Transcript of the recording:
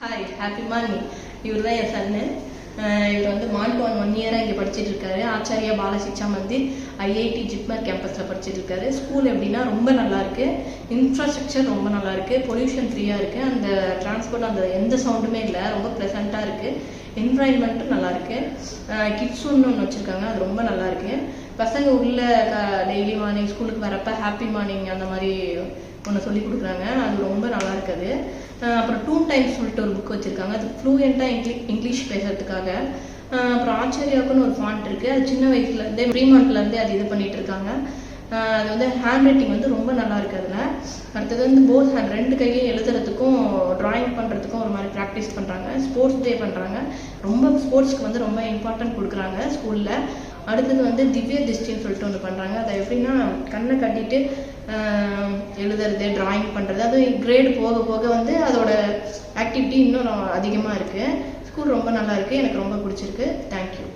Hi, happy morning. இவர் தான் என் சன்னு. இவர் வந்து மால்டோன் 1 இயராக இங்கே படிச்சுட்டு இருக்காரு. ஆச்சாரியா பாலசிக்ஷா மந்திர் ஐஐடி ஜிப்மர் கேம்பஸில் படிச்சுட்டு இருக்காரு. ஸ்கூல் எப்படின்னா ரொம்ப நல்லா இருக்கு, இன்ஃப்ராஸ்ட்ரக்சர் ரொம்ப நல்லா இருக்கு, பொல்யூஷன் ஃப்ரீயாக இருக்கு, அந்த டிரான்ஸ்போர்ட் அந்த எந்த சவுண்டுமே இல்லை, ரொம்ப ப்ளசண்ட்டாக இருக்கு, என்வரான்மெண்ட்டும் நல்லா இருக்கு. கிட்ஸ் ஒன்று வச்சுருக்காங்க, அது ரொம்ப நல்லா இருக்கு. பசங்க உள்ள டெய்லி மார்னிங் ஸ்கூலுக்கு வரப்ப ஹாப்பி மார்னிங் அந்த மாதிரி ஒன்று சொல்லி கொடுக்குறாங்க, அது ரொம்ப நல்லா இருக்குது. அப்புறம் 2 டைம்ஸ் சொல்லிட்டு ஒரு புக் வச்சுருக்காங்க, அது ஃப்ளூயண்ட்டாக இங்கிலீஷ் பேசுறதுக்காக. அப்புறம் ஆச்சரியாவுக்குன்னு ஒரு ஃபாண்ட் இருக்குது, அது சின்ன வயசுலேருந்தே ப்ரீமான்ட்லேருந்தே அது இது பண்ணிட்டு இருக்காங்க. அது வந்து ஹேண்ட் ரைட்டிங் வந்து ரொம்ப நல்லா இருக்குது. அதில் அடுத்தது வந்து போத் ஹேண்ட் 2 கையிலையும் எழுதுறதுக்கும் ட்ராயிங் பண்ணுறதுக்கும் ஒரு மாதிரி ப்ராக்டிஸ் பண்ணுறாங்க. ஸ்போர்ட்ஸ் டே பண்ணுறாங்க, ரொம்ப ஸ்போர்ட்ஸ்க்கு வந்து ரொம்ப இம்பார்ட்டன்ட் கொடுக்குறாங்க ஸ்கூலில். அடுத்தது வந்து திவ்ய திருஷ்டின்னு சொல்லிட்டு ஒன்று பண்ணுறாங்க. அதை எப்படின்னா கண்ணை கட்டிட்டு எழுதுறது, ட்ராயிங் பண்ணுறது, அது கிரேடு போக போக வந்து அதோட ஆக்டிவிட்டி இன்னும் அதிகமாக இருக்குது. ஸ்கூல் ரொம்ப நல்லா இருக்குது, எனக்கு ரொம்ப பிடிச்சிருக்கு. தேங்க்யூ.